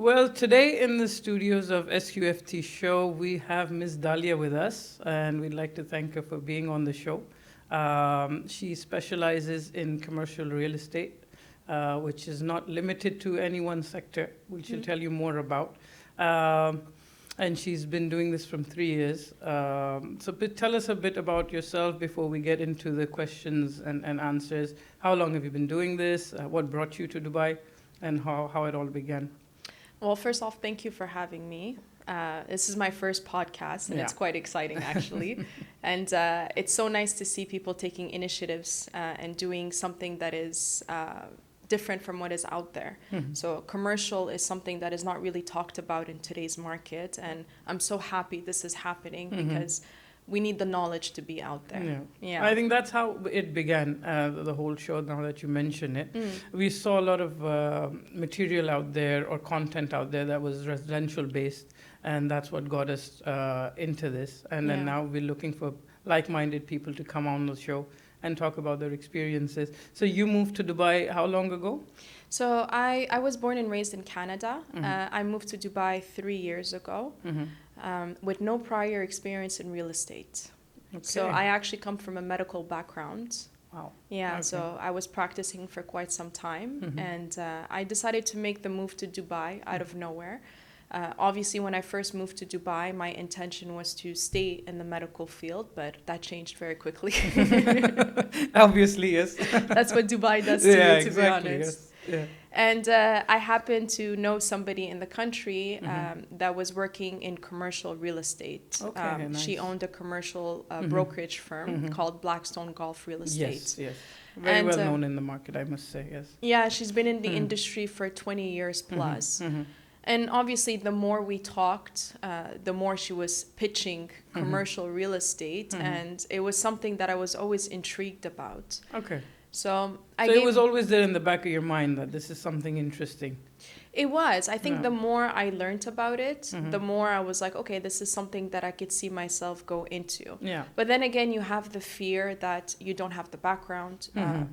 Well, today in the studios of SQFT Show, we have Ms. Dalia with us, and we'd like to thank her for being on the show. She specializes in commercial real estate, which is not limited to any one sector, which she'll tell you more about. And she's been doing this from 3 years. Tell us a bit about yourself before we get into the questions and answers. How long have you been doing this? What brought you to Dubai? And how it all began? Well, first off, thank you for having me. This is my first podcast, and it's quite exciting, actually. And it's so nice to see people taking initiatives and doing something that is different from what is out there. So commercial is something that is not really talked about in today's market. And I'm so happy this is happening because we need the knowledge to be out there. Yeah. I think that's how it began, the whole show, now that you mention it. We saw a lot of material out there or content out there that was residential based, and that's what got us into this. And then now we're looking for like-minded people to come on the show and talk about their experiences. So you moved to Dubai how long ago? So I was born and raised in Canada. I moved to Dubai 3 years ago. With no prior experience in real estate. Okay. So I actually come from a medical background. Wow. Yeah, okay. So I was practicing for quite some time, and I decided to make the move to Dubai out of nowhere. Obviously, when I first moved to Dubai, my intention was to stay in the medical field, but that changed very quickly. Obviously, yes. That's what Dubai does to you, to be honest. Yes. Yeah. And I happened to know somebody in the country that was working in commercial real estate. Okay, nice. She owned a commercial brokerage firm called Blackstone Golf Real Estate. Yes. Very well known in the market, I must say, yes. Yeah, she's been in the industry for 20 years plus. And obviously, the more we talked, the more she was pitching commercial real estate. And it was something that I was always intrigued about. Okay. So it was always there in the back of your mind that this is something interesting. It was. I think the more I learned about it, the more I was like, okay, this is something that I could see myself go into. Yeah. But then again, you have the fear that you don't have the background,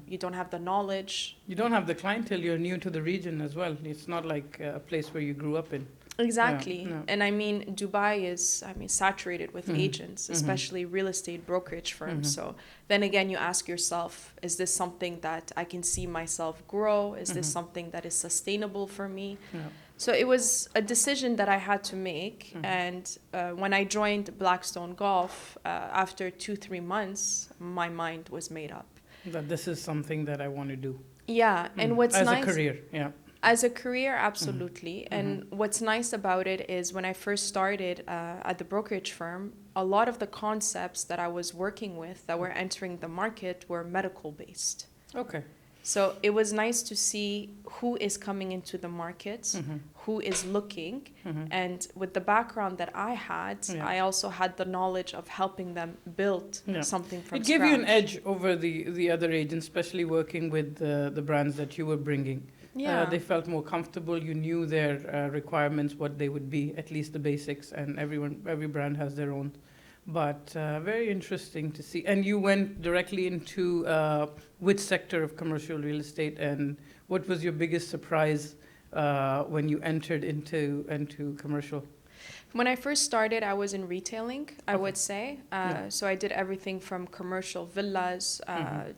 you don't have the knowledge. You don't have the clientele, you're new to the region as well. It's not like a place where you grew up in. Exactly. Yeah. And I mean, Dubai is, saturated with agents, especially real estate brokerage firms. So then again, you ask yourself, is this something that I can see myself grow? Is this something that is sustainable for me? Yeah. So it was a decision that I had to make. And when I joined Blackstone Golf, after 2-3 months, my mind was made up. That this is something that I want to do. Yeah. And what's nice... nice... As a career, yeah. As a career, absolutely. And what's nice about it is when I first started at the brokerage firm, a lot of the concepts that I was working with that were entering the market were medical based. Okay. So it was nice to see who is coming into the market, who is looking. And with the background that I had, I also had the knowledge of helping them build something from scratch. It gave you an edge over the other agents, especially working with the brands that you were bringing. Yeah. They felt more comfortable. You knew their requirements, what they would be, at least the basics, and every brand has their own. But very interesting to see. And you went directly into which sector of commercial real estate, and what was your biggest surprise when you entered into commercial? When I first started, I was in retailing, I would say. So I did everything from commercial villas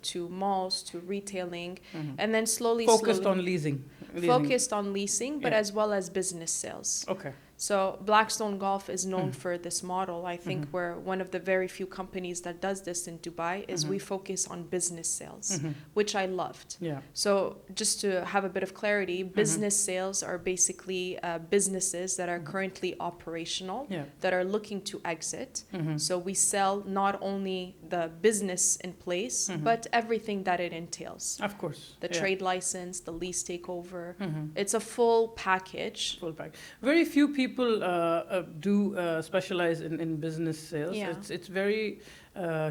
to malls to retailing. And then slowly... Focused on leasing. Focused on leasing, but as well as business sales. Okay. So Blackstone Golf is known for this model. I think we're one of the very few companies that does this in Dubai is we focus on business sales, which I loved. Yeah. So just to have a bit of clarity, business sales are basically businesses that are currently operational, that are looking to exit. So we sell not only the business in place, but everything that it entails. Of course. The trade license, the lease takeover. It's a full package. Full package. Very few people do specialize in business sales. Yeah. It's very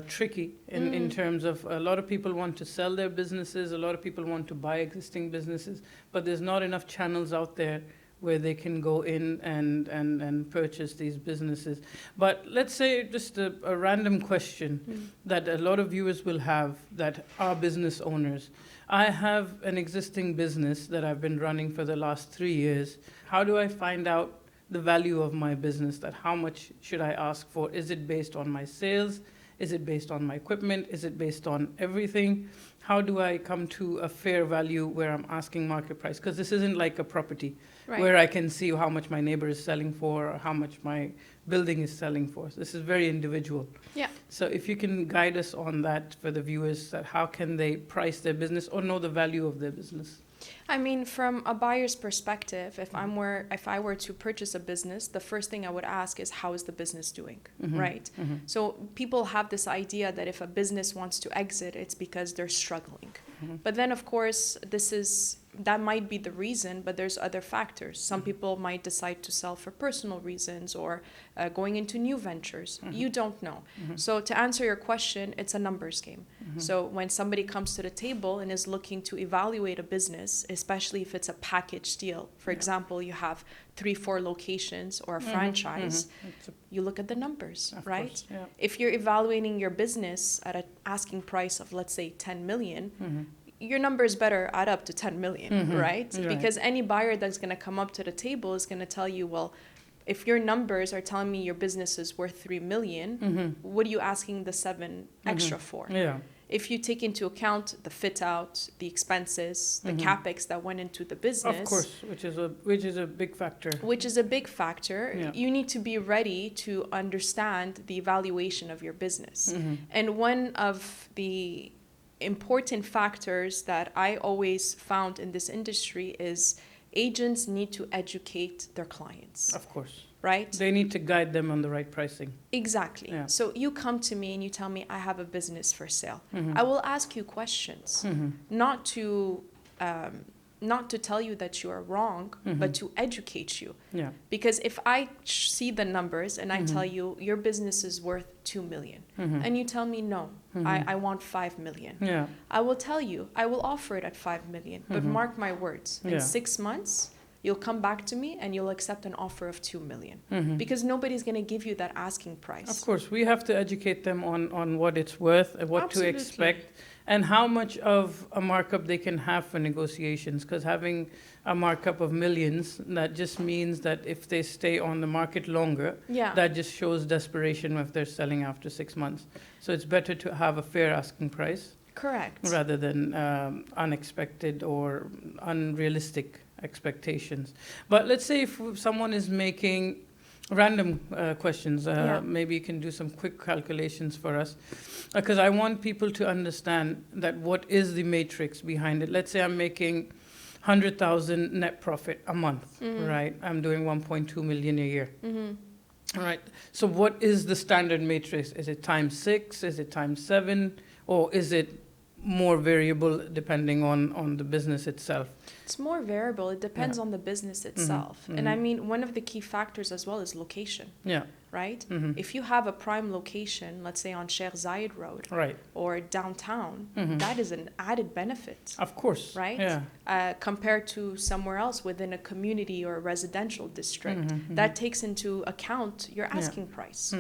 tricky in terms of a lot of people want to sell their businesses, a lot of people want to buy existing businesses, but there's not enough channels out there where they can go in and purchase these businesses. But let's say just a random question that a lot of viewers will have that are business owners. I have an existing business that I've been running for the last 3 years. How do I find out the value of my business? That how much should I ask for? Is it based on my sales? Is it based on my equipment? Is it based on everything? How do I come to a fair value where I'm asking market price? Because this isn't like a property where I can see how much my neighbor is selling for or how much my building is selling for. So this is very individual. Yeah. So if you can guide us on that for the viewers, that how can they price their business or know the value of their business? I mean, from a buyer's perspective, if I were to purchase a business, the first thing I would ask is, how is the business doing, right? So people have this idea that if a business wants to exit, it's because they're struggling. But then, of course, that might be the reason, but there's other factors. Some people might decide to sell for personal reasons or going into new ventures. You don't know. So to answer your question, it's a numbers game. So when somebody comes to the table and is looking to evaluate a business, especially if it's a package deal, for example, you have 3-4 locations or a franchise, you look at the numbers, right? Course, yeah. If you're evaluating your business at an asking price of, let's say, 10 million, your numbers better add up to 10 million, right? Because any buyer that's going to come up to the table is going to tell you, well, if your numbers are telling me your business is worth 3 million, what are you asking the 7 extra for? Yeah. If you take into account the fit out, the expenses, the capex that went into the business, Of course, which is a big factor. Which is a big factor. You need to be ready to understand the evaluation of your business. And one of the important factors that I always found in this industry is agents need to educate their clients. Of course. Right? They need to guide them on the right pricing. Exactly. Yeah. So you come to me and you tell me I have a business for sale. I will ask you questions, not to tell you that you are wrong, but to educate you. Yeah. Because if I see the numbers and I tell you your business is worth 2 million, and you tell me no, I want 5 million, Yeah. I will tell you I will offer it at 5 million, but mark my words, in 6 months you'll come back to me and you'll accept an offer of 2 million, because nobody's going to give you that asking price. Of course, we have to educate them on what it's worth and what Absolutely. to expect and how much of a markup they can have for negotiations. Because having a markup of millions, that just means that if they stay on the market longer, that just shows desperation if they're selling after 6 months. So it's better to have a fair asking price. Correct. Rather than unexpected or unrealistic expectations. But let's say if someone is making random questions, maybe you can do some quick calculations for us, because I want people to understand that what is the matrix behind it. Let's say I'm making 100,000 net profit a month, right? I'm doing 1.2 million a year. All right. So what is the standard matrix? Is it times 6? Is it times 7? Or is it more variable depending on the business itself? It's more variable. It depends on the business itself. And I mean, one of the key factors as well is location. Yeah. Right? If you have a prime location, let's say on Sheikh Zayed Road, Right. or downtown, that is an added benefit. Of course. Right? Yeah. Compared to somewhere else within a community or a residential district, that takes into account your asking price.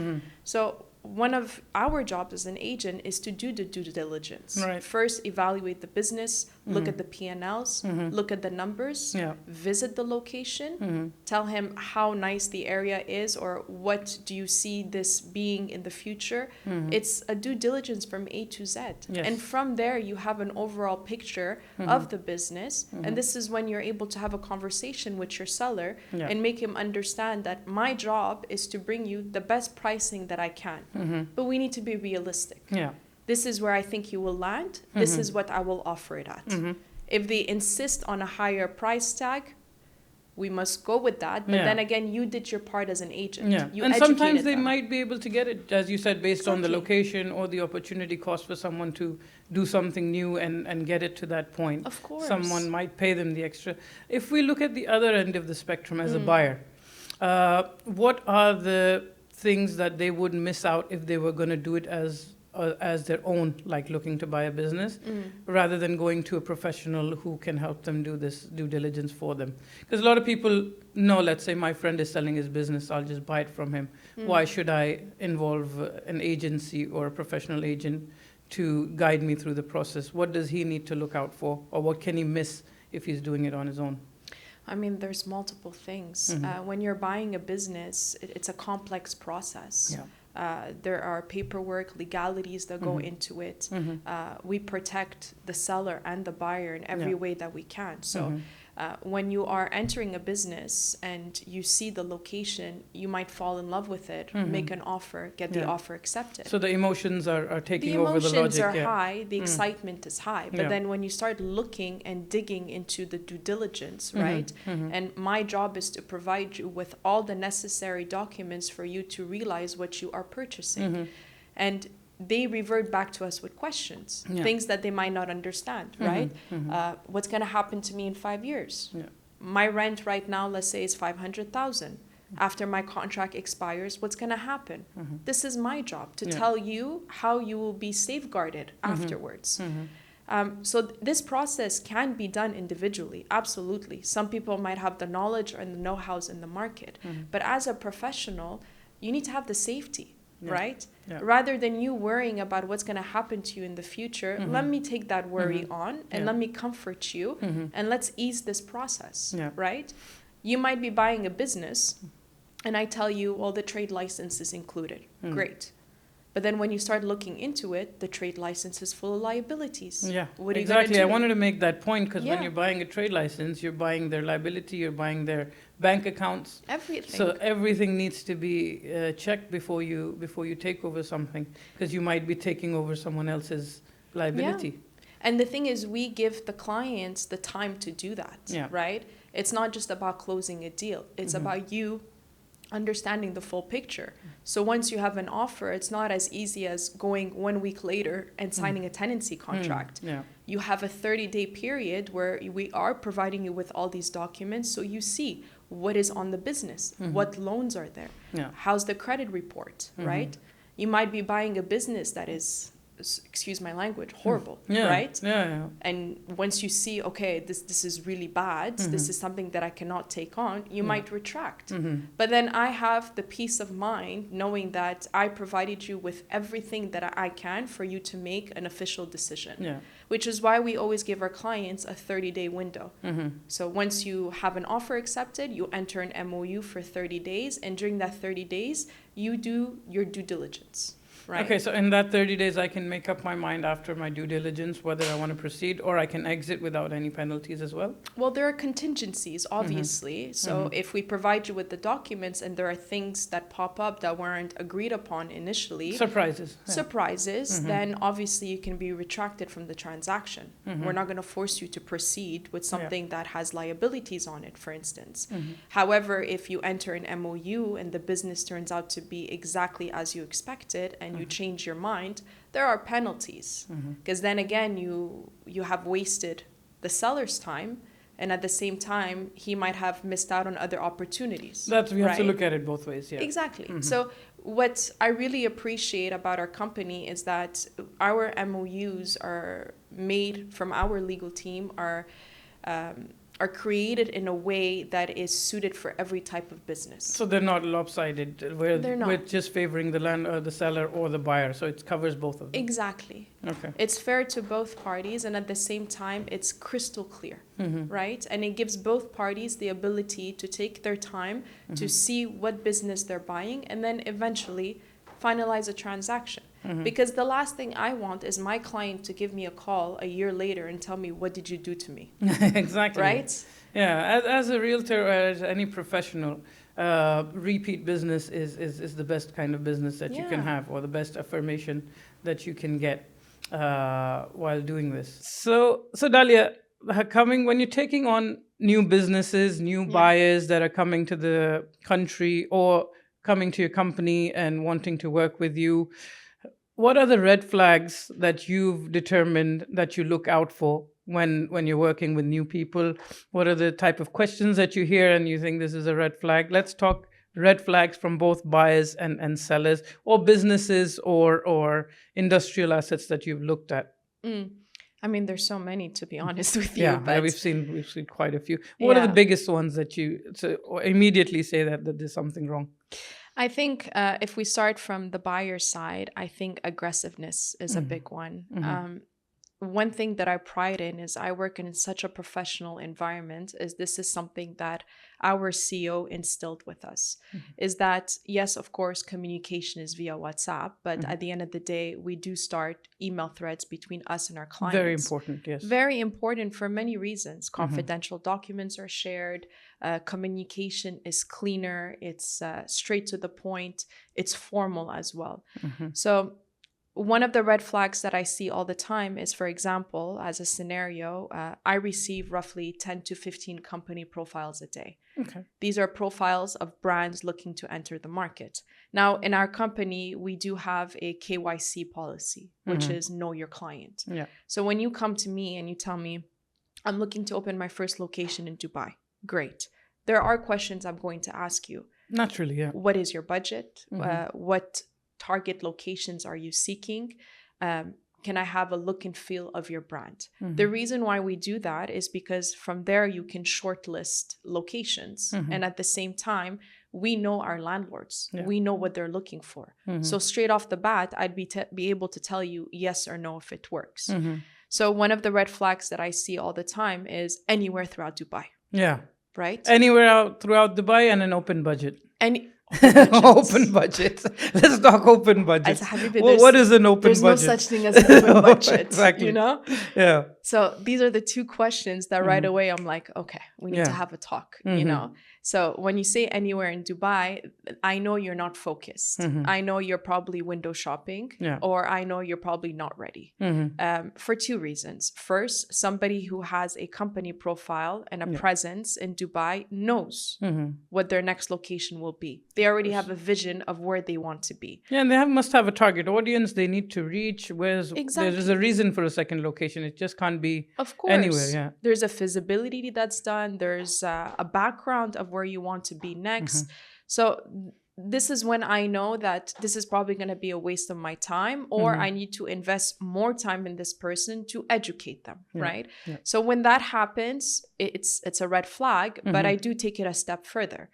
So one of our jobs as an agent is to do the due diligence. Right. First, evaluate the business, look at the P&Ls, look at the numbers, visit the location, tell him how nice the area is or what do you see this being in the future. It's a due diligence from A to Z. Yes. And from there, you have an overall picture of the business. And this is when you're able to have a conversation with your seller and make him understand that my job is to bring you the best pricing that I can. But we need to be realistic. Yeah. This is where I think you will land. This is what I will offer it at. If they insist on a higher price tag, we must go with that. But then again, you did your part as an agent. Yeah. You And sometimes educated they them. might be able to get it, as you said, based on the location or the opportunity cost for someone to do something new and get it to that point. Of course. Someone might pay them the extra. If we look at the other end of the spectrum as a buyer, what are the things that they would miss out if they were going to do it as as their own, like looking to buy a business, rather than going to a professional who can help them do this due diligence for them. Because a lot of people know, let's say my friend is selling his business, I'll just buy it from him. Why should I involve an agency or a professional agent to guide me through the process? What does he need to look out for, or what can he miss if he's doing it on his own? I mean, there's multiple things. When you're buying a business, it's a complex process. There are paperwork, legalities that go into it. We protect the seller and the buyer in every way that we can. So when you are entering a business and you see the location, you might fall in love with it, make an offer, get the offer accepted. So the emotions are taking over the logic. The emotions are high, the excitement is high. But then when you start looking and digging into the due diligence, right? And my job is to provide you with all the necessary documents for you to realize what you are purchasing. And they revert back to us with questions, things that they might not understand, right? What's going to happen to me in 5 years? My rent right now, let's say, is 500,000. After my contract expires, what's going to happen? This is my job to tell you how you will be safeguarded afterwards. So this process can be done individually, absolutely. Some people might have the knowledge and the know-hows in the market, but as a professional, you need to have the safety. Right? Rather than you worrying about what's going to happen to you in the future, let me take that worry on and let me comfort you and let's ease this process, right? You might be buying a business and I tell you, well, the trade license is included. Great. But then when you start looking into it, the trade license is full of liabilities. What are exactly. You I wanted to make that point because when you're buying a trade license, you're buying their liability, you're buying their bank accounts. Everything. So everything needs to be checked before you take over something, because you might be taking over someone else's liability. And the thing is, we give the clients the time to do that, right? It's not just about closing a deal. It's about you understanding the full picture. So once you have an offer, it's not as easy as going 1 week later and signing a tenancy contract. You have a 30-day period where we are providing you with all these documents so you see what is on the business, what loans are there, how's the credit report, right? You might be buying a business that is, excuse my language, horrible, right? And once you see, okay, this is really bad, this is something that I cannot take on, you might retract. But then I have the peace of mind knowing that I provided you with everything that I can for you to make an official decision. Which is why we always give our clients a 30-day window. So once you have an offer accepted, you enter an MOU for 30 days, and during that 30 days, you do your due diligence. Right. Okay, so in that 30 days, I can make up my mind after my due diligence whether I want to proceed, or I can exit without any penalties as well? Well, there are contingencies, obviously. So if we provide you with the documents and there are things that pop up that weren't agreed upon initially, surprises, then obviously you can be retracted from the transaction. We're not going to force you to proceed with something that has liabilities on it, for instance. However, if you enter an MOU and the business turns out to be exactly as you expected and you change your mind, there are penalties, because then again you have wasted the seller's time, and at the same time he might have missed out on other opportunities. We have to look at it both ways. Exactly. So what I really appreciate about our company is that our MOUs are made from our legal team, are created in a way that is suited for every type of business. So they're not lopsided, we're just favoring the seller or the buyer, so it covers both of them. Exactly. Okay. It's fair to both parties, and at the same time, it's crystal clear, right? And it gives both parties the ability to take their time to see what business they're buying, and then eventually finalize a transaction. Because the last thing I want is my client to give me a call a year later and tell me, what did you do to me? Exactly. Right? Yeah, as a realtor or as any professional, repeat business is the best kind of business that you can have, or the best affirmation that you can get while doing this. So Dalia, when you're taking on new businesses, new buyers that are coming to the country or coming to your company and wanting to work with you, what are the red flags that you've determined that you look out for when you're working with new people? What are the type of questions that you hear and you think this is a red flag? Let's talk red flags from both buyers and sellers, or businesses or industrial assets that you've looked at? I mean, there's so many, to be honest with you. Yeah, we've seen quite a few. What are the biggest ones that you immediately say that there's something wrong? I think if we start from the buyer side, I think aggressiveness is a big one. One thing that I pride in is I work in such a professional environment, is this is something that our CEO instilled with us, is that, yes, of course, communication is via WhatsApp, but at the end of the day, we do start email threads between us and our clients. Very important, yes. Very important for many reasons. Confidential documents are shared. Communication is cleaner. It's straight to the point. It's formal as well. So one of the red flags that I see all the time is, for example, as a scenario, I receive roughly 10 to 15 company profiles a day. Okay. These are profiles of brands looking to enter the market. Now, in our company, we do have a KYC policy, which is know your client. Yeah. So when you come to me and you tell me, I'm looking to open my first location in Dubai, great. There are questions I'm going to ask you. Naturally, yeah. What is your budget? What target locations are you seeking? Can I have a look and feel of your brand? The reason why we do that is because from there you can shortlist locations. And at the same time, we know our landlords. Yeah. We know what they're looking for. So straight off the bat, I'd be able to tell you yes or no if it works. So one of the red flags that I see all the time is anywhere throughout Dubai. Yeah. Right? Anywhere out throughout Dubai and an open budget. Open budget. Let's talk open budget. Well, what is an open budget? There's no such thing as an open budget. Exactly. You know? Yeah. So these are the two questions that right away I'm like, okay, we need to have a talk, you know? So when you say anywhere in Dubai, I know you're not focused. I know you're probably window shopping, or I know you're probably not ready. For two reasons. First, somebody who has a company profile and a presence in Dubai knows what their next location will be. They already have a vision of where they want to be. Yeah, and they must have a target audience they need to reach. There's a reason for a second location. It just can't be anywhere. Yeah. There's a feasibility that's done. There's a background of where you want to be next. So this is when I know that this is probably going to be a waste of my time, or I need to invest more time in this person to educate them, right? Yeah. So when that happens, it's a red flag, but I do take it a step further.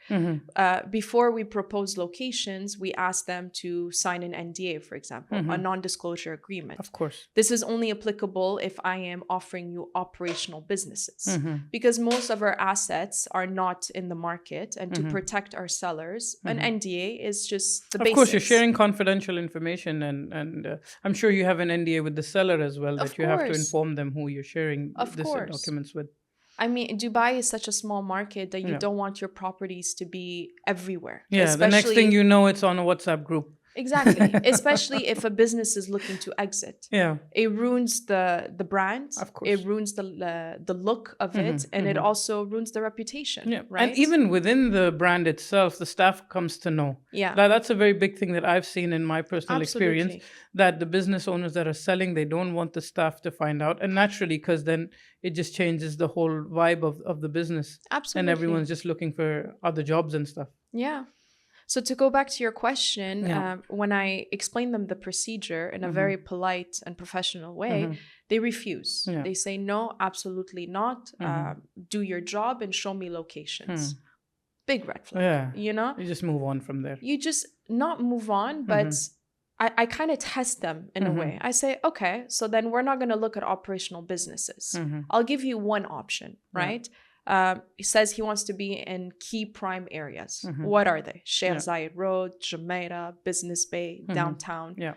Before we propose locations, we ask them to sign an NDA, for example, a non-disclosure agreement. Of course. This is only applicable if I am offering you operational businesses, because most of our assets are not in the market, and to protect our sellers, an NDA is just the basics. Of course, you're sharing confidential information, and I'm sure you have an NDA with the seller as well, that you have to inform them who you're sharing documents with. I mean, Dubai is such a small market that you don't want your properties to be everywhere. Yeah, the next thing you know, it's on a WhatsApp group. Exactly. Especially if a business is looking to exit. Yeah. It ruins the brand. Of course. It ruins the look of it, and it also ruins the reputation. Yeah. Right. And even within the brand itself, the staff comes to know. Yeah. That's a very big thing that I've seen in my personal experience, that the business owners that are selling, they don't want the staff to find out. And naturally, because then it just changes the whole vibe of the business. Absolutely. And everyone's just looking for other jobs and stuff. Yeah. So to go back to your question, when I explain them the procedure in a very polite and professional way, they refuse. Yeah. They say, no, absolutely not. Do your job and show me locations. Big red flag. Yeah. You know? You just move on from there. You just not move on, but I kind of test them in a way. I say, okay, so then we're not going to look at operational businesses. I'll give you one option, right? He says he wants to be in key prime areas. What are they? Sheikh Zayed Road, Jumeirah, Business Bay, downtown. Yeah.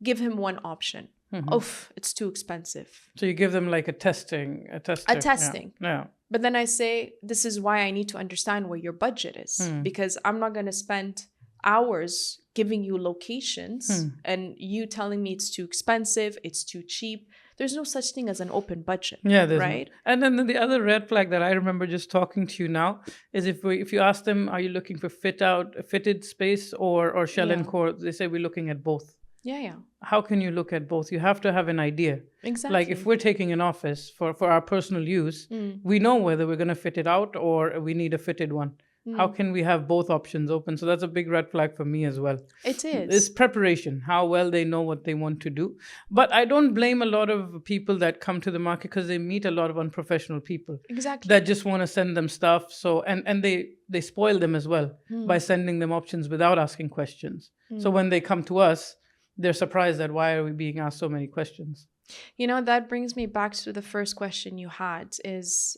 Give him one option. Oof, it's too expensive. So you give them like a testing. Yeah. But then I say, this is why I need to understand where your budget is, because I'm not going to spend hours giving you locations and you telling me it's too expensive, it's too cheap. There's no such thing as an open budget. Yeah, right. And then the other red flag that I remember just talking to you now is if you ask them, are you looking for fitted space or shell and core? They say we're looking at both. Yeah. How can you look at both? You have to have an idea. Exactly. Like if we're taking an office for our personal use, we know whether we're going to fit it out or we need a fitted one. How can we have both options open? So that's a big red flag for me as well. It is. It's preparation, how well they know what they want to do. But I don't blame a lot of people that come to the market because they meet a lot of unprofessional people. Exactly. That just want to send them stuff. So and they spoil them as well by sending them options without asking questions. So when they come to us, they're surprised at why are we being asked so many questions. You know, that brings me back to the first question you had is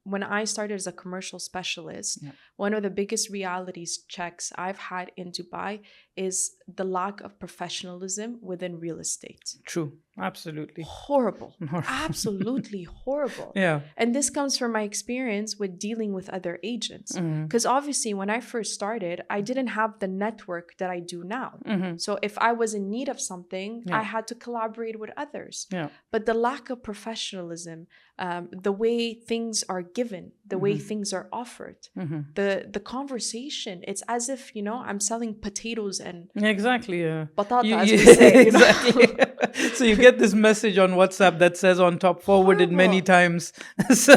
when I started as a commercial specialist, one of the biggest realities checks I've had in Dubai is the lack of professionalism within real estate. True. Absolutely. Horrible. Absolutely horrible. Yeah. And this comes from my experience with dealing with other agents. Because obviously, when I first started, I didn't have the network that I do now. So if I was in need of something, I had to collaborate with others. But the lack of professionalism, the way things are given, the way things are offered, the conversation, it's as if, you know, I'm selling potatoes and patata, as we say. Exactly. So you get this message on WhatsApp that says on top forwarded many times. So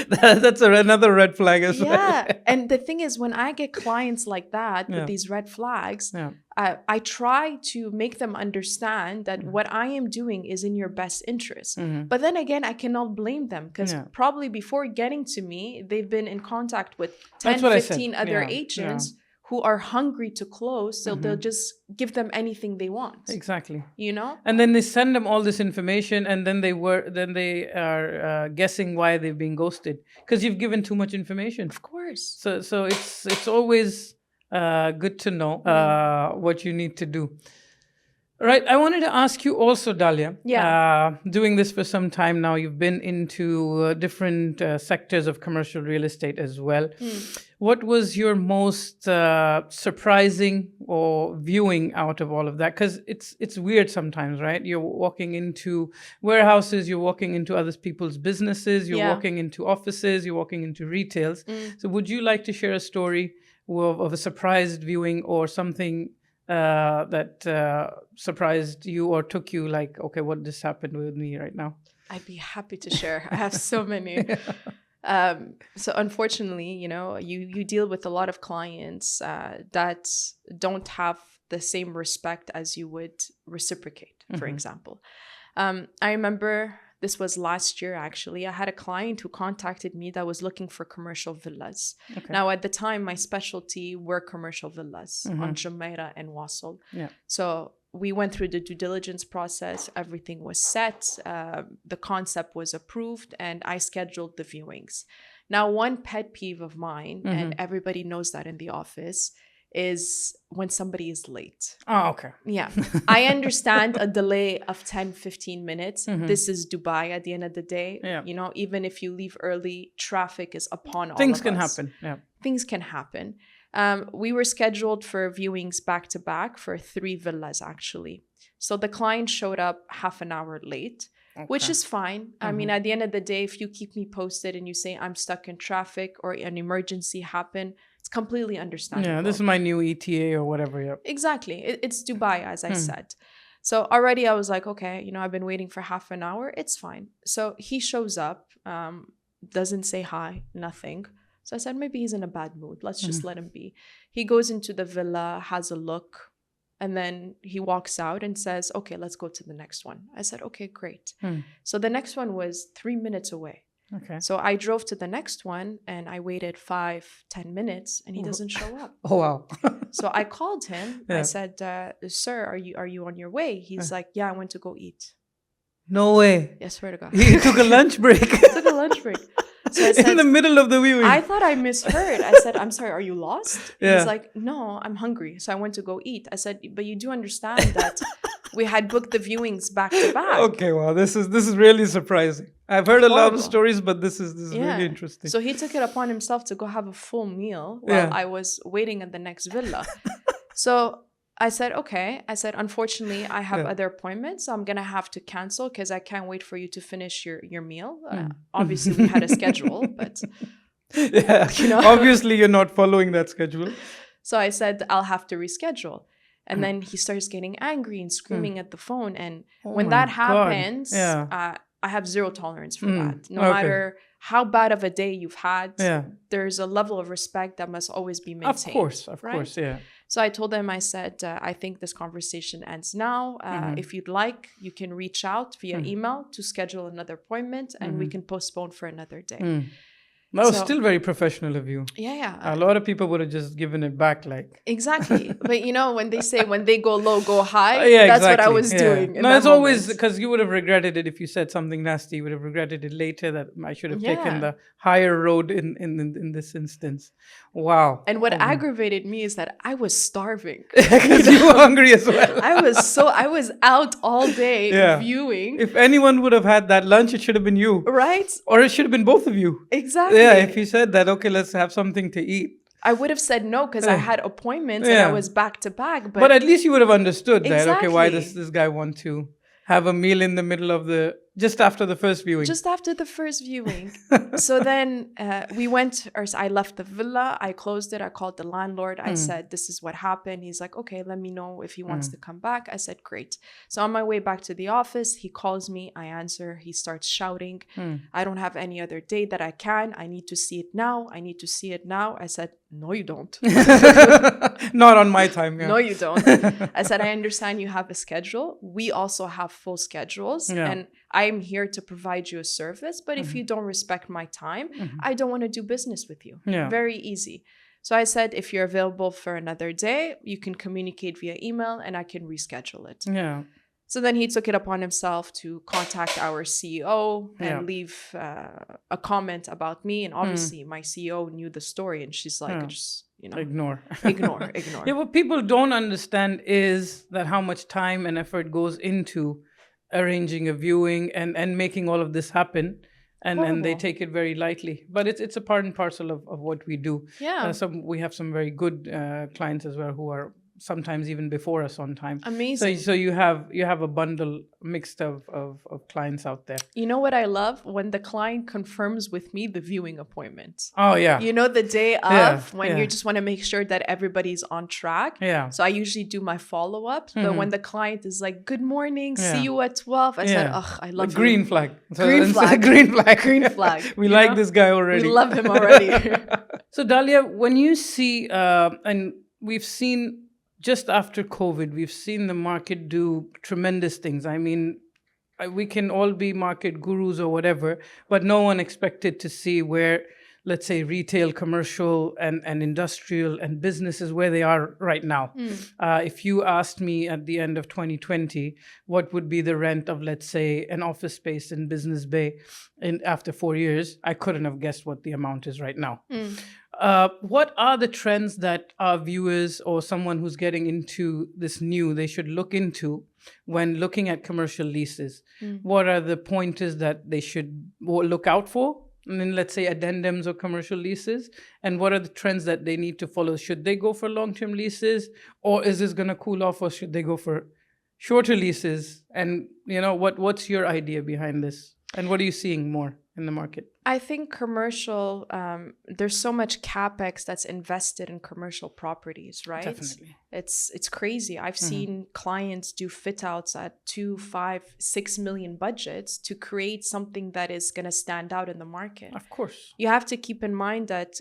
that's another red flag as well. Yeah. And the thing is, when I get clients like that with these red flags, I try to make them understand that what I am doing is in your best interest. But then again, I cannot blame them because probably before getting to me, they've been in contact with 10, 15 other agents who are hungry to close. So they'll just give them anything they want. Exactly. You know? And then they send them all this information and then they are guessing why they've been ghosted because you've given too much information. Of course. So it's always good to know what you need to do. Right. I wanted to ask you also, Dalia. Doing this for some time now, you've been into different sectors of commercial real estate as well. What was your most surprising or viewing out of all of that? Because it's weird sometimes, right? You're walking into warehouses, you're walking into other people's businesses, you're walking into offices, you're walking into retails. So would you like to share a story of a surprised viewing or something that surprised you or took you like, okay, what just happened with me right now? I'd be happy to share. I have so many. So unfortunately, you know, you deal with a lot of clients that don't have the same respect as you would reciprocate, for example. I remember this was last year, actually. I had a client who contacted me that was looking for commercial villas. Now, at the time, my specialty were commercial villas on Jumeirah and Wasl. So we went through the due diligence process. Everything was set. The concept was approved, and I scheduled the viewings. Now, one pet peeve of mine, and everybody knows that in the office, is when somebody is late. Oh, okay. Yeah. I understand a delay of 10, 15 minutes. This is Dubai at the end of the day. You know, even if you leave early, traffic is upon all of us. Things can happen. Things can happen. We were scheduled for viewings back to back for 3 villas, actually. So the client showed up half an hour late, which is fine. I mean, at the end of the day, if you keep me posted and you say I'm stuck in traffic or an emergency happened, it's completely understandable. Yeah, this is my new ETA or whatever. Exactly. It's Dubai, as I said. So already I was like, okay, you know, I've been waiting for half an hour. It's fine. So he shows up, doesn't say hi, nothing. So I said, maybe he's in a bad mood. Let's just let him be. He goes into the villa, has a look, and then he walks out and says, okay, let's go to the next one. I said, okay, great. So the next one was 3 minutes away. Okay. So I drove to the next one and I waited 5-10 minutes and he doesn't show up. Oh, wow. So I called him. I said, sir, are you on your way? He's like, yeah, I went to go eat. No way. I swear to God. He took a lunch break. Took a lunch break. So I said, in the middle of the viewing. I thought I misheard. I said, I'm sorry, are you lost? He's like, no, I'm hungry. So I went to go eat. I said, but you do understand that we had booked the viewings back to back. Okay, wow, this is really surprising. I've heard a lot of stories, but this is really interesting. So he took it upon himself to go have a full meal while I was waiting at the next villa. So I said, okay. I said, unfortunately, I have other appointments. So I'm going to have to cancel because I can't wait for you to finish your meal. Obviously, we had a schedule, but... you know? Obviously, you're not following that schedule. So I said, I'll have to reschedule. And then he starts getting angry and screaming at the phone. And when that happens, I have zero tolerance for that. No matter how bad of a day you've had, Yeah. there's a level of respect that must always be maintained. Of course, yeah. So I told him, I said, I think this conversation ends now. If you'd like, you can reach out via email to schedule another appointment and we can postpone for another day. That was still very professional of you. Yeah. A lot of people would have just given it back, like. Exactly. But when they say when they go low, go high, Yeah, that's exactly. what I was doing. No, it's always because you would have regretted it if you said something nasty. You would have regretted it later that I should have taken the higher road in this instance. Wow. And what aggravated me is that I was starving. Because you were hungry as well. I was out all day viewing. If anyone would have had that lunch, it should have been you. Right? Or it should have been both of you. Exactly. Yeah, if you said that, okay, let's have something to eat. I would have said no because I had appointments and I was back to back. But at least you would have understood that, okay, why does this guy want to have a meal in the middle of just after the first viewing? Just after the first viewing. So then we went, or I left the villa, I closed it, I called the landlord, I said, this is what happened. He's like, okay, let me know if he wants to come back. I said, great. So on my way back to the office, he calls me, I answer, he starts shouting, I don't have any other day that I can. I need to see it now. I need to see it now. I said, no, you don't. Not on my time. Yeah. No, you don't. I said, I understand you have a schedule. We also have full schedules. Yeah. And I'm here to provide you a service. But if you don't respect my time, I don't want to do business with you. Yeah. Very easy. So I said, if you're available for another day, you can communicate via email and I can reschedule it. Yeah. So then he took it upon himself to contact our CEO and leave a comment about me. And obviously my CEO knew the story and she's like, just, ignore. Ignore. What people don't understand is that how much time and effort goes into arranging a viewing and making all of this happen. And they take it very lightly. But it's a part and parcel of what we do. Yeah. We have some very good clients as well who are sometimes even before us on time. Amazing. So you have a bundle mixed of clients out there. You know what I love? When the client confirms with me the viewing appointment. Oh, yeah. The day of when you just want to make sure that everybody's on track. Yeah. So I usually do my follow-ups. But when the client is like, good morning, see you at 12. I said, I love you. Green flag. Green flag. Green flag. Green flag. We like this guy already. We love him already. So Dalia, when you see, and we've seen just after COVID, we've seen the market do tremendous things. I mean, we can all be market gurus or whatever, but no one expected to see where, let's say, retail, commercial, and industrial and businesses where they are right now. If you asked me at the end of 2020, what would be the rent of, let's say, an office space in Business Bay after 4 years, I couldn't have guessed what the amount is right now. What are the trends that our viewers or someone who's getting into this they should look into when looking at commercial leases? What are the pointers that they should look out for? And then let's say addendums or commercial leases. And what are the trends that they need to follow? Should they go for long-term leases, or is this going to cool off, or should they go for shorter leases? And what's your idea behind this? And what are you seeing more in the market? I think commercial, there's so much capex that's invested in commercial properties, right? Definitely. It's crazy. I've seen clients do fit outs at 2, 5, 6 million budgets to create something that is going to stand out in the market. Of course. You have to keep in mind that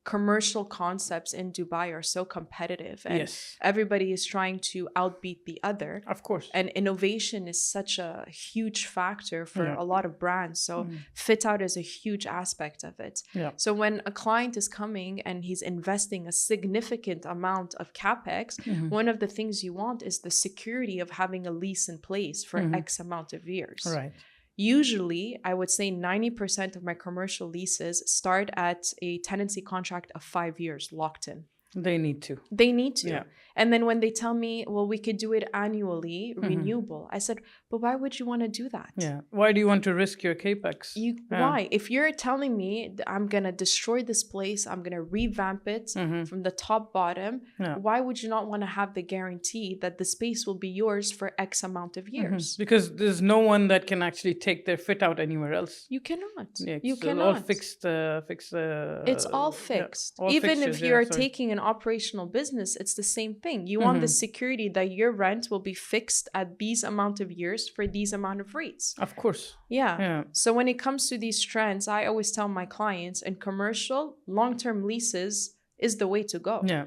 commercial concepts in Dubai are so competitive and everybody is trying to outbeat the other. Of course. And innovation is such a huge factor for a lot of brands. So fit out is a huge aspect of it. Yeah. So when a client is coming and he's investing a significant amount of capex, one of the things you want is the security of having a lease in place for X amount of years. Right. Usually, I would say 90% of my commercial leases start at a tenancy contract of 5 years locked in. They need to. They need to. Yeah. And then when they tell me, well, we could do it annually, renewable, I said, but why would you want to do that? Yeah. Why do you want to risk your capex? Why? If you're telling me I'm going to destroy this place, I'm going to revamp it from the top bottom, why would you not want to have the guarantee that the space will be yours for X amount of years? Because there's no one that can actually take their fit out anywhere else. You cannot. Yeah, you it's cannot. all fixed. It's all fixed. All Even fixtures, if you're taking an an operational business, it's the same thing. You want the security that your rent will be fixed at these amount of years for these amount of rates. Of course. Yeah. So when it comes to these trends, I always tell my clients, in commercial, long-term leases is the way to go. Yeah.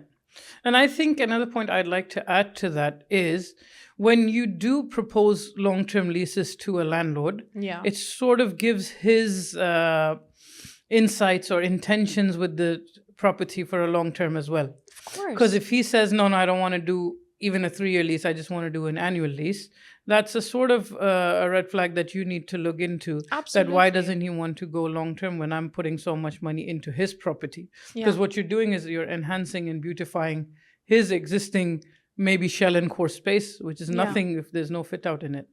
And I think another point I'd like to add to that is when you do propose long-term leases to a landlord, it sort of gives his insights or intentions with the property for a long term as well. Of course. Because if he says, no, I don't want to do even a 3-year lease, I just want to do an annual lease, that's a sort of a red flag that you need to look into. Absolutely. That why doesn't he want to go long term when I'm putting so much money into his property? Because what you're doing is you're enhancing and beautifying his existing maybe shell and core space, which is nothing if there's no fit out in it.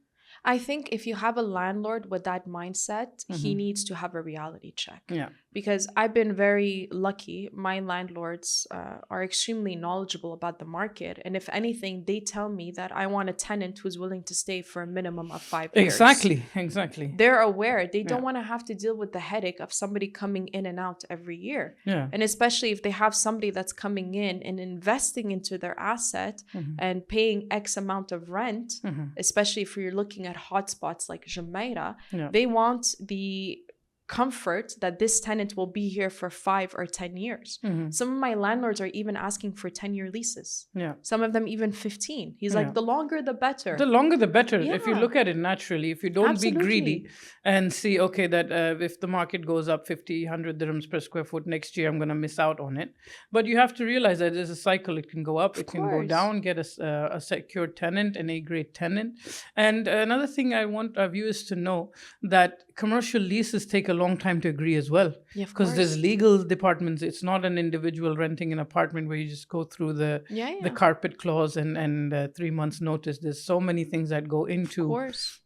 I think if you have a landlord with that mindset, he needs to have a reality check. Yeah. Because I've been very lucky. My landlords are extremely knowledgeable about the market. And if anything, they tell me that I want a tenant who's willing to stay for a minimum of 5 years. Exactly. They're aware. They don't want to have to deal with the headache of somebody coming in and out every year. Yeah. And especially if they have somebody that's coming in and investing into their asset and paying X amount of rent, especially if you're looking at hotspots like Jumeirah, they want the comfort that this tenant will be here for 5 or 10 years. Some of my landlords are even asking for 10-year leases. Some of them even 15. He's like, the longer the better. The longer the better. If you look at it naturally, if you don't be greedy and see, okay, that if the market goes up 50, 100 dirhams per square foot next year, I'm going to miss out on it. But you have to realize that there's a cycle. It can go up, it can go down, get a secure tenant, an A-grade tenant. And another thing I want our viewers to know, that commercial leases take a long time to agree as well, because there's legal departments. It's not an individual renting an apartment where you just go through the carpet clause and 3 months notice. There's so many things that go into,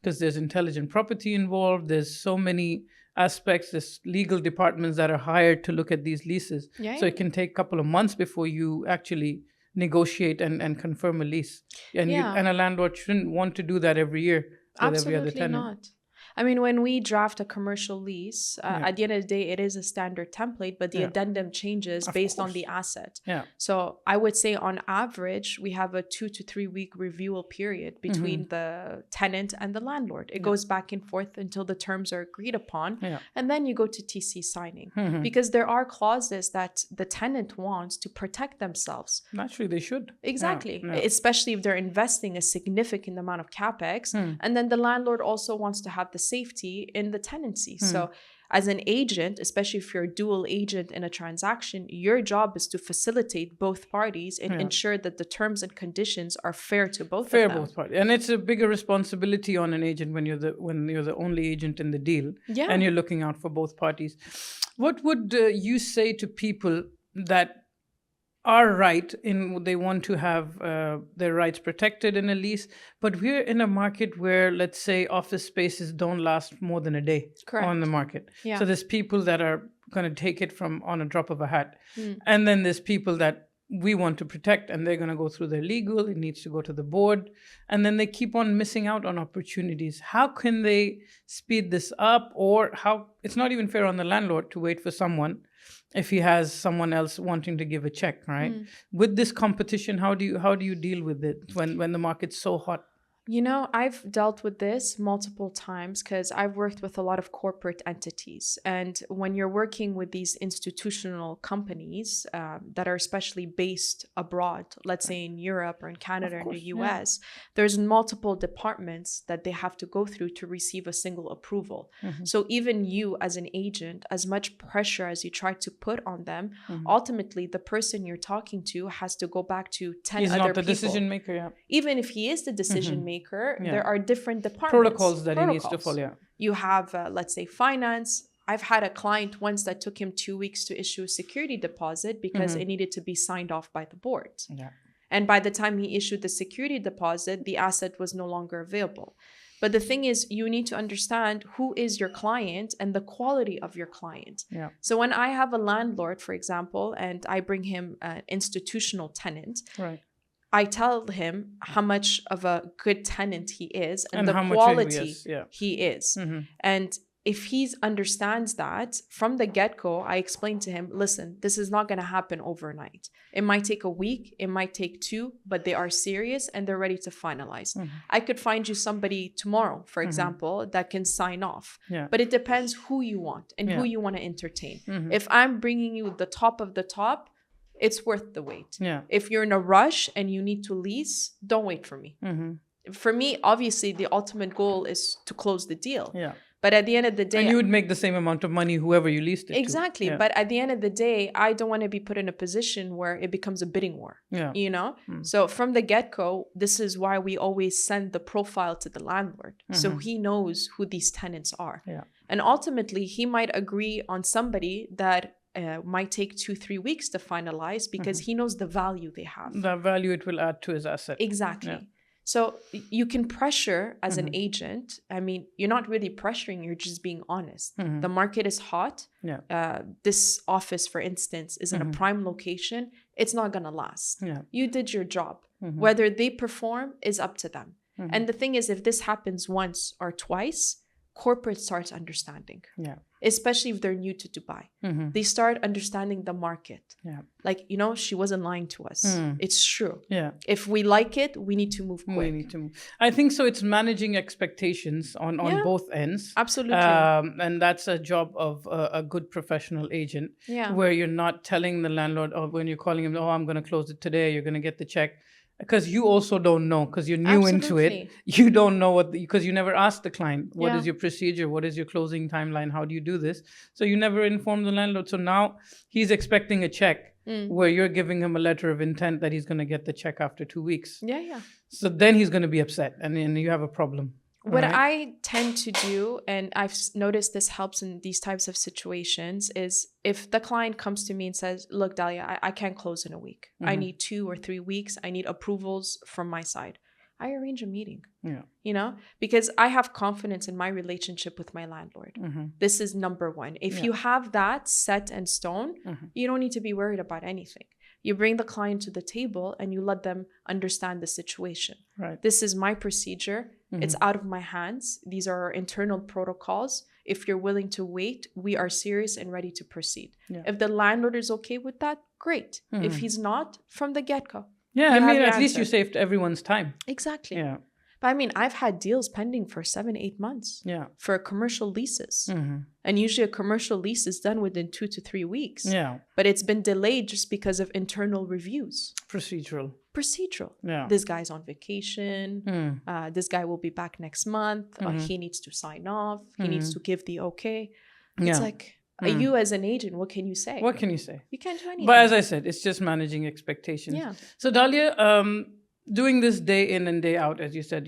because there's intelligent property involved. There's so many aspects. There's legal departments that are hired to look at these leases. So it can take a couple of months before you actually negotiate and confirm a lease. And and a landlord shouldn't want to do that every year with every other tenant. Not. I mean, when we draft a commercial lease, at the end of the day, it is a standard template, but the addendum changes based on the asset. So I would say on average, we have a 2 to 3 week review period between the tenant and the landlord. It goes back and forth until the terms are agreed upon. And then you go to TC signing, because there are clauses that the tenant wants to protect themselves. Naturally, they should. Exactly. Especially if they're investing a significant amount of capex. And then the landlord also wants to have the safety in the tenancy. So as an agent, especially if you're a dual agent in a transaction, your job is to facilitate both parties and ensure that the terms and conditions are fair to both of them. Both parties. And it's a bigger responsibility on an agent when you're the only agent in the deal and you're looking out for both parties. What would you say to people that are right in they want to have their rights protected in a lease, but we're in a market where, let's say, office spaces don't last more than a day on the market. So there's people that are going to take it from on a drop of a hat. And then there's people that we want to protect, and they're going to go through their legal, it needs to go to the board, and then they keep on missing out on opportunities. How can they speed this up? Or how, it's not even fair on the landlord to wait for someone if he has someone else wanting to give a check, right? With this competition, how do you deal with it when the market's so hot? You know, I've dealt with this multiple times because I've worked with a lot of corporate entities. And when you're working with these institutional companies that are especially based abroad, let's say in Europe or in Canada or in the US, there's multiple departments that they have to go through to receive a single approval. So even you as an agent, as much pressure as you try to put on them, ultimately the person you're talking to has to go back to 10 He's other people. He's not the decision maker, Even if he is the decision maker, there are different departments. Protocols that he needs to follow. You have, let's say, finance. I've had a client once that took him 2 weeks to issue a security deposit because it needed to be signed off by the board. And by the time he issued the security deposit, the asset was no longer available. But the thing is, you need to understand who is your client and the quality of your client. So when I have a landlord, for example, and I bring him an institutional tenant, I tell him how much of a good tenant he is and the quality he is. And if he understands that from the get-go, I explained to him, listen, this is not going to happen overnight. It might take a week, it might take 2, but they are serious and they're ready to finalize. I could find you somebody tomorrow, for example, that can sign off. But it depends who you want and who you want to entertain. If I'm bringing you the top of the top, it's worth the wait. If you're in a rush and you need to lease, don't wait for me. For me, obviously, the ultimate goal is to close the deal. But at the end of the day... And you would make the same amount of money whoever you leased it exactly. to. But at the end of the day, I don't want to be put in a position where it becomes a bidding war. You know? So from the get-go, this is why we always send the profile to the landlord. So he knows who these tenants are. And ultimately, he might agree on somebody that might take 2-3 weeks to finalize because he knows the value they have. The value it will add to his asset. Exactly. So you can pressure as an agent. I mean, you're not really pressuring, you're just being honest. The market is hot. This office, for instance, is in a prime location. It's not going to last. You did your job. Whether they perform is up to them. And the thing is, if this happens once or twice, corporate starts understanding. Especially if they're new to Dubai. They start understanding the market. Like, you know, she wasn't lying to us. It's true. If we like it, we need to move quick. We need to move. I think so. It's managing expectations on both ends. Absolutely. And that's a job of a good professional agent. Where you're not telling the landlord, or when you're calling him, oh, I'm going to close it today, you're going to get the check. Because you also don't know, because you're new into it. You don't know because you never asked the client, what is your procedure? What is your closing timeline? How do you do this? So you never inform the landlord. So now he's expecting a check where you're giving him a letter of intent that he's going to get the check after 2 weeks. So then he's going to be upset and then you have a problem. What I tend to do, and I've noticed this helps in these types of situations, is if the client comes to me and says, look, Dalia, I can't close in a week. I need 2 or 3 weeks. I need approvals from my side. I arrange a meeting, you know, because I have confidence in my relationship with my landlord. This is number one. If you have that set in stone, you don't need to be worried about anything. You bring the client to the table and you let them understand the situation. This is my procedure. It's out of my hands. These are our internal protocols. If you're willing to wait, we are serious and ready to proceed. If the landlord is okay with that, great. If he's not, from the get-go. I mean, at least you saved everyone's time. Exactly. But I mean, I've had deals pending for 7-8 months for commercial leases. And usually a commercial lease is done within 2 to 3 weeks. But it's been delayed just because of internal reviews. Procedural. This guy's on vacation. This guy will be back next month. He needs to sign off. He needs to give the okay. It's like, you as an agent, what can you say? What can you say? You can't do anything. But as I said, it's just managing expectations. So Dalia, doing this day in and day out, as you said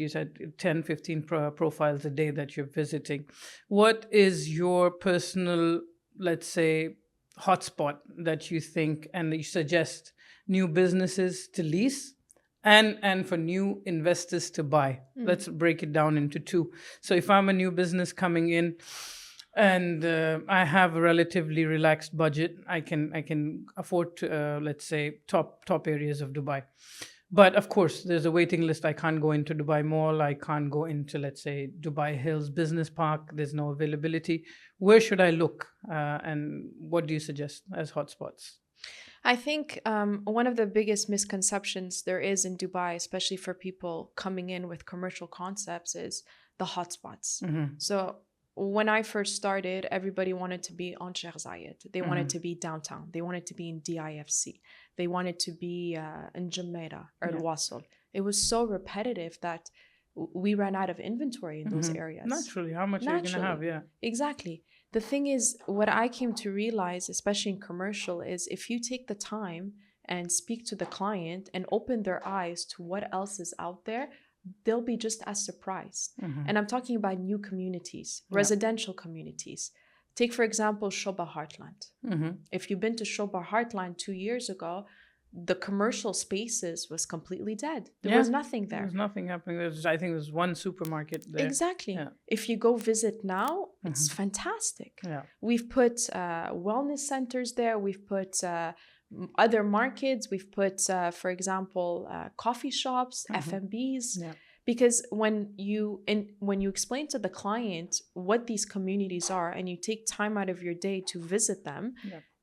10, 15 profiles a day that you're visiting. What is your personal, let's say, hotspot that you think and you suggest new businesses to lease and for new investors to buy? Let's break it down into 2. So if I'm a new business coming in and I have a relatively relaxed budget, I can afford to, let's say, top areas of Dubai. But of course, there's a waiting list. I can't go into Dubai Mall. I can't go into, let's say, Dubai Hills Business Park. There's no availability. Where should I look? And what do you suggest as hotspots? I think one of the biggest misconceptions there is in Dubai, especially for people coming in with commercial concepts, is the hotspots. So when I first started, everybody wanted to be on Sheikh Zayed. They wanted to be downtown. They wanted to be in DIFC. They wanted to be in Jumeirah or Al-Wasl. It was so repetitive that we ran out of inventory in those areas. Naturally, how much are you going to have? Exactly. The thing is, what I came to realize, especially in commercial, is if you take the time and speak to the client and open their eyes to what else is out there, they'll be just as surprised. And I'm talking about new communities, residential communities. Take, for example, Shoba Heartland. If you've been to Shoba Heartland 2 years ago, the commercial spaces was completely dead. There was nothing there. There's nothing happening. I think there's one supermarket there. Exactly. If you go visit now, it's fantastic. We've put wellness centers there. We've put other markets. We've put, for example, coffee shops, F&Bs. Because when you explain to the client what these communities are and you take time out of your day to visit them,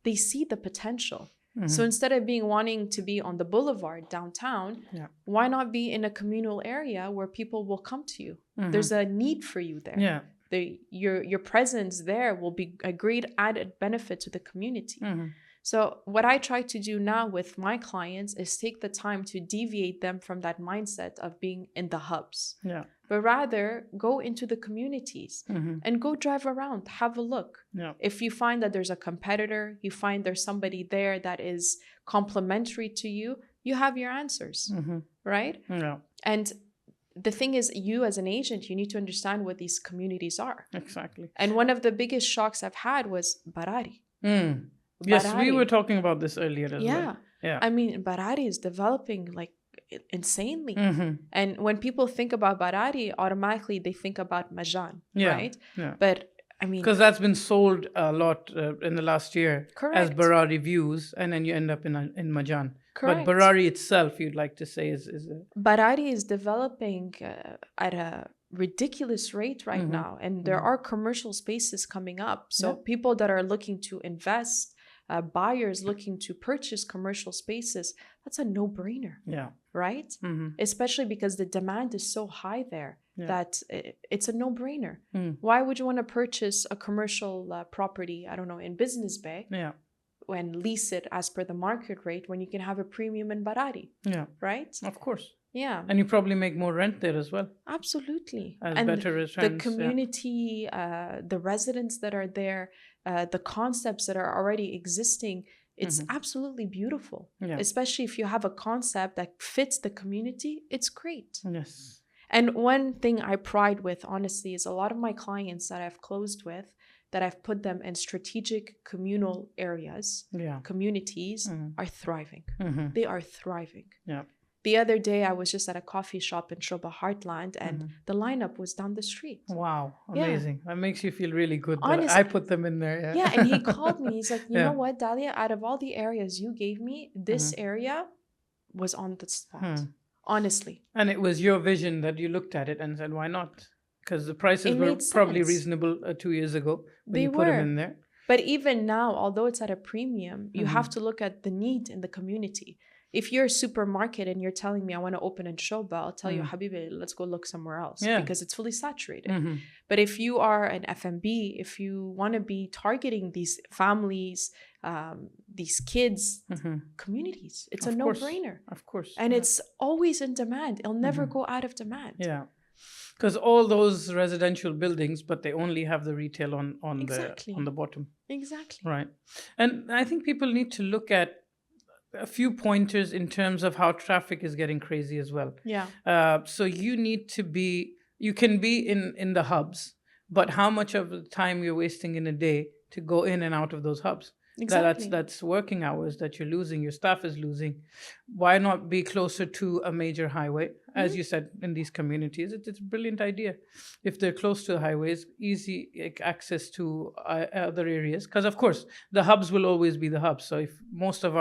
they see the potential. So instead of wanting to be on the boulevard downtown, why not be in a communal area where people will come to you? There's a need for you there. Your presence there will be a great added benefit to the community. So what I try to do now with my clients is take the time to deviate them from that mindset of being in the hubs. But rather go into the communities and go drive around, have a look. If you find that there's a competitor, you find there's somebody there that is complementary to you, you have your answers, right? And the thing is, you as an agent, you need to understand what these communities are. Exactly. And one of the biggest shocks I've had was Barari. Yes, we were talking about this earlier as well. Yeah. I mean, Barari is developing like insanely. And when people think about Barari, automatically they think about Majan, right? But I mean, because that's been sold a lot in the last year as correct. Barari views, and then you end up in Majan. Correct. But Barari itself, you'd like to say, is Barari is developing at a ridiculous rate right now, and there are commercial spaces coming up. So people that are looking to invest, buyers looking to purchase commercial spaces, that's a no-brainer. Right? Especially because the demand is so high there that it's a no-brainer. Why would you want to purchase a commercial property, I don't know, in Business Bay and lease it as per the market rate when you can have a premium in Barari? Right? Of course. And you probably make more rent there as well. Absolutely. And better returns. The community, the residents that are there, the concepts that are already existing, it's absolutely beautiful. Especially if you have a concept that fits the community, it's great. Yes. And one thing I pride with, honestly, is a lot of my clients that I've closed with, that I've put them in strategic communal areas, communities, are thriving. They are thriving. The other day, I was just at a coffee shop in Shoba Heartland, and the lineup was down the street. Wow, amazing. That makes you feel really good. Honestly, that I put them in there. And he called me. He's like, you know what, Dalia, out of all the areas you gave me, this area was on the spot. Honestly. And it was your vision that you looked at it and said, why not? Because the prices were probably reasonable 2 years ago when you put them in there. But even now, although it's at a premium, you have to look at the need in the community. If you're a supermarket and you're telling me I want to open in Shoba, I'll tell you, Habibi, let's go look somewhere else because it's fully saturated. But if you are an F&B, if you want to be targeting these families, these kids, communities, it's a no-brainer. Of course. And it's always in demand. It'll never go out of demand. Because all those residential buildings, but they only have the retail on the bottom. Exactly. Right. And I think people need to look at a few pointers in terms of how traffic is getting crazy as well. So you can be in the hubs, but how much of the time you're wasting in a day to go in and out of those hubs? Exactly. That's working hours that you're losing, your staff is losing. Why not be closer to a major highway? As you said, in these communities, it's a brilliant idea. If they're close to highways, easy access to other areas. Because, of course, the hubs will always be the hubs. So if most of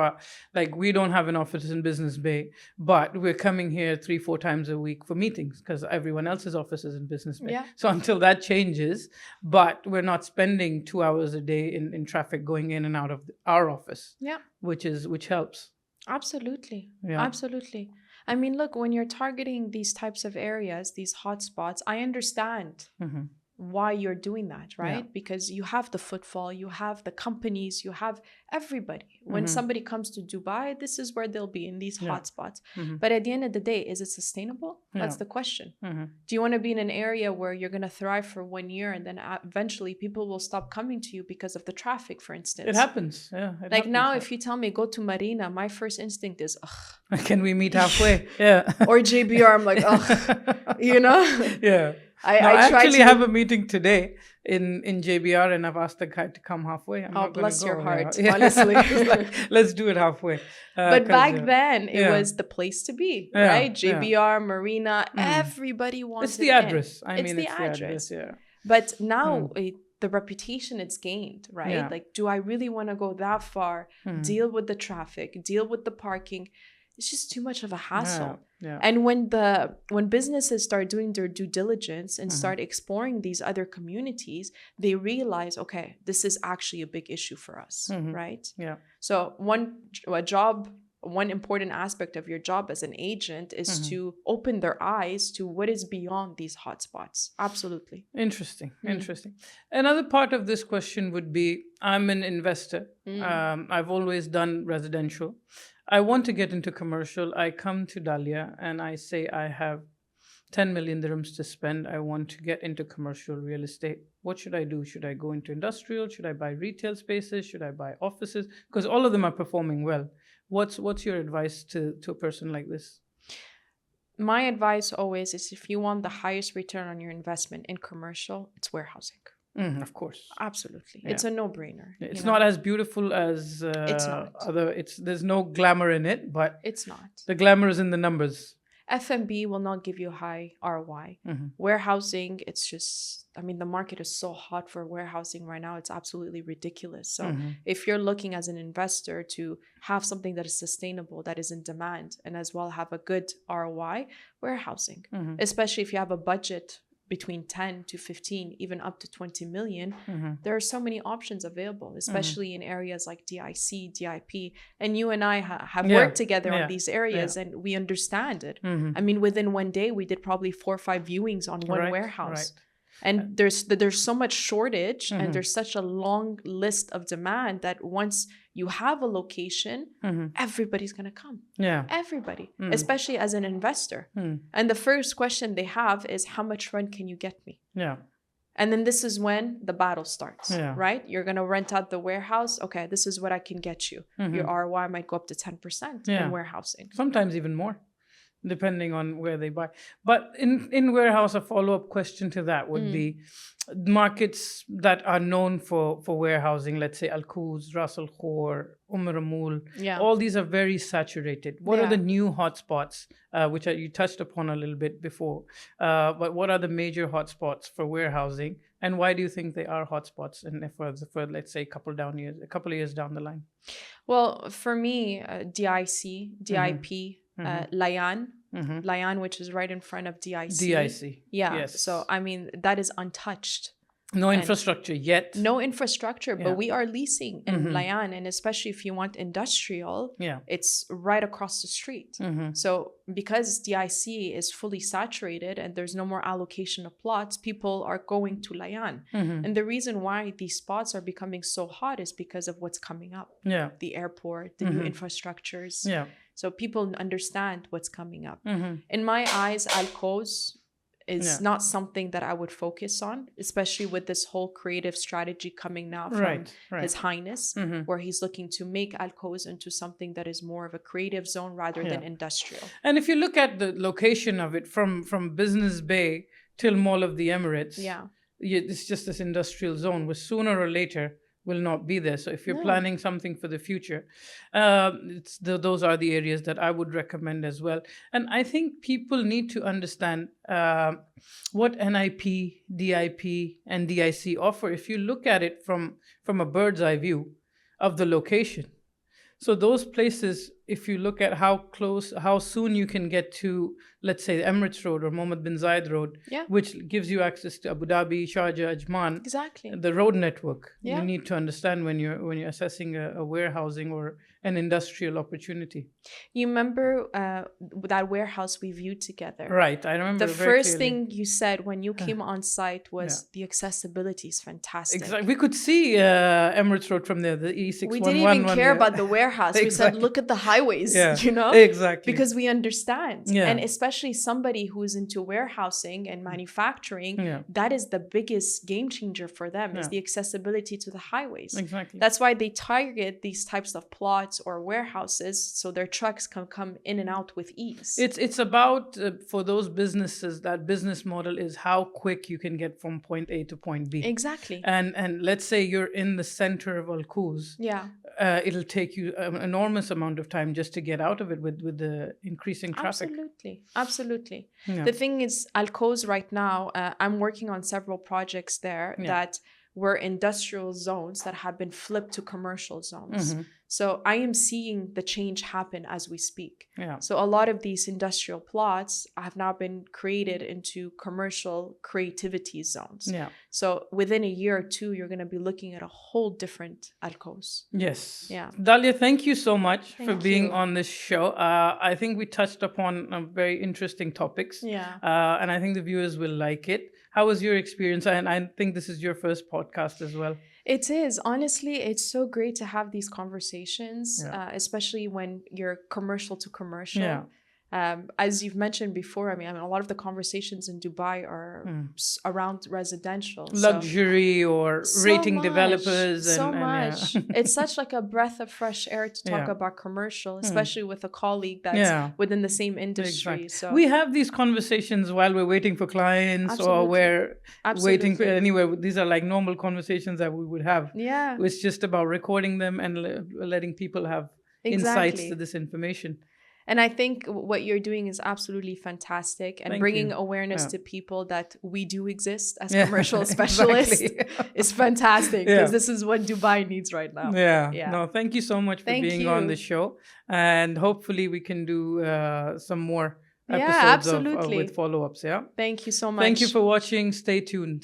we don't have an office in Business Bay, but we're coming here 3-4 times a week for meetings because everyone else's office is in Business Bay. So until that changes, but we're not spending 2 hours a day in traffic going in and out of our office, which helps. Absolutely. Absolutely. I mean, look, when you're targeting these types of areas, these hotspots, I understand why you're doing that, right? Because you have the footfall, you have the companies, you have everybody. When somebody comes to Dubai, this is where they'll be, in these hotspots. But at the end of the day, is it sustainable? That's the question. Do you want to be in an area where you're going to thrive for 1 year and then eventually people will stop coming to you because of the traffic, for instance? It happens, now, if you tell me go to Marina, my first instinct is, ugh. Can we meet halfway? Or JBR, I'm like, ugh, you know? I actually have a meeting today in JBR, and I've asked the guy to come halfway. Bless your heart, honestly. Let's do it halfway. But back then, it was the place to be, right? JBR, Marina, everybody wants it's the address. It's the address. But now the reputation it's gained, right? Like, do I really want to go that far, deal with the traffic, deal with the parking? it's just too much of a hassle. Yeah. And when businesses start doing their due diligence and start exploring these other communities, they realize, okay, this is actually a big issue for us, right? Yeah. So one important aspect of your job as an agent is to open their eyes to what is beyond these hotspots. Absolutely. Interesting. Another part of this question would be, I'm an investor. I've always done residential. I want to get into commercial. I come to Dalia and I say I have 10 million dirhams to spend. I want to get into commercial real estate. What should I do? Should I go into industrial? Should I buy retail spaces? Should I buy offices? Because all of them are performing well. What's your advice to a person like this? My advice always is, if you want the highest return on your investment in commercial, it's warehousing. Of course. Absolutely. Yeah. It's a no-brainer. It's not as beautiful as it's not. There's no glamour in it, but it's not. The glamour is in the numbers. F&B will not give you high ROI. Warehousing, it's just, the market is so hot for warehousing right now. It's absolutely ridiculous. So if you're looking as an investor to have something that is sustainable, that is in demand, and as well have a good ROI, warehousing, especially if you have a budget between 10 to 15, even up to 20 million, there are so many options available, especially in areas like DIC, DIP. And you and I have worked together on these areas, and we understand it. Within one day, we did probably 4 or 5 viewings on one warehouse. Right. And there's so much shortage and there's such a long list of demand that once you have a location, everybody's going to come. Yeah. Everybody, especially as an investor. And the first question they have is, how much rent can you get me? Yeah. And then this is when the battle starts, right? You're going to rent out the warehouse. Okay, this is what I can get you. Your ROI might go up to 10% in warehousing. Sometimes even more, depending on where they buy. But in warehouse, a follow-up question to that would be markets that are known for warehousing, let's say Al Quoz, Ras Al Khor, Ramul, all these are very saturated. What are the new hotspots, which you touched upon a little bit before, but what are the major hotspots for warehousing, and why do you think they are hotspots, and for let's say a couple of years down the line? Well, for me, DIC, DIP, Layan, Layan, which is right in front of DIC. DIC. Yeah. Yes. So, that is untouched. No infrastructure yet. No infrastructure, but we are leasing in Layan. And especially if you want industrial, it's right across the street. So because DIC is fully saturated and there's no more allocation of plots, people are going to Layan. And the reason why these spots are becoming so hot is because of what's coming up. Yeah. The airport, the new infrastructures. Yeah. So people understand what's coming up. In my eyes, Al Quoz is not something that I would focus on, especially with this whole creative strategy coming now from His Highness, where he's looking to make Al Quoz into something that is more of a creative zone rather than industrial. And if you look at the location of it from Business Bay till Mall of the Emirates, it's just this industrial zone, which sooner or later will not be there. So if you're planning something for the future, those are the areas that I would recommend as well. And I think people need to understand what NIP, DIP, and DIC offer. If you look at it from a bird's eye view of the location. So those places, if you look at how soon you can get to, let's say, Emirates Road or Mohammed bin Zayed Road, which gives you access to Abu Dhabi, Sharjah, Ajman. Exactly. The road network. Yeah. You need to understand when you're assessing a warehousing or an industrial opportunity. You remember that warehouse we viewed together? Right, I remember. The first thing you said when you came on site was the accessibility is fantastic. Exactly. We could see Emirates Road from there, the E611. We didn't even care about the warehouse. We said, look at the highways, Exactly. Because we understand. Yeah. And especially somebody who's into warehousing and manufacturing, that is the biggest game changer for them, is the accessibility to the highways. Exactly. That's why they target these types of plots or warehouses so their trucks can come in and out with ease. It's about, for those businesses, that business model is how quick you can get from point A to point B. Exactly. And let's say you're in the center of Al Quoz. Yeah. It'll take you an enormous amount of time just to get out of it with the increasing traffic. Absolutely. Yeah. The thing is, Al Quoz right now, I'm working on several projects there that were industrial zones that have been flipped to commercial zones. So I am seeing the change happen as we speak. Yeah. So a lot of these industrial plots have now been created into commercial creativity zones. Yeah. So within a year or two, you're going to be looking at a whole different Arcos. Yes. Yeah. Dalia, thank you so much for Thank being you. on this show. I think we touched upon very interesting topics. Yeah. And I think the viewers will like it. How was your experience? And I think this is your first podcast as well. It is. Honestly, it's so great to have these conversations, Yeah. especially when you're commercial to commercial. Yeah. As you've mentioned before, I mean, a lot of the conversations in Dubai are around residential. Luxury or rating much, developers. So and much. Yeah. It's such like a breath of fresh air to talk Yeah. about commercial, especially with a colleague that's within the same industry. Exactly. So we have these conversations while we're waiting for clients or we're waiting for anywhere. These are like normal conversations that we would have. Yeah. It's just about recording them and letting people have insights to this information. And I think what you're doing is absolutely fantastic, and bringing awareness to people that we do exist as commercial specialists is fantastic, because this is what Dubai needs right now. Yeah. No, thank you so much for being on the show, and hopefully we can do some more episodes with follow-ups. Yeah. Thank you so much. Thank you for watching. Stay tuned.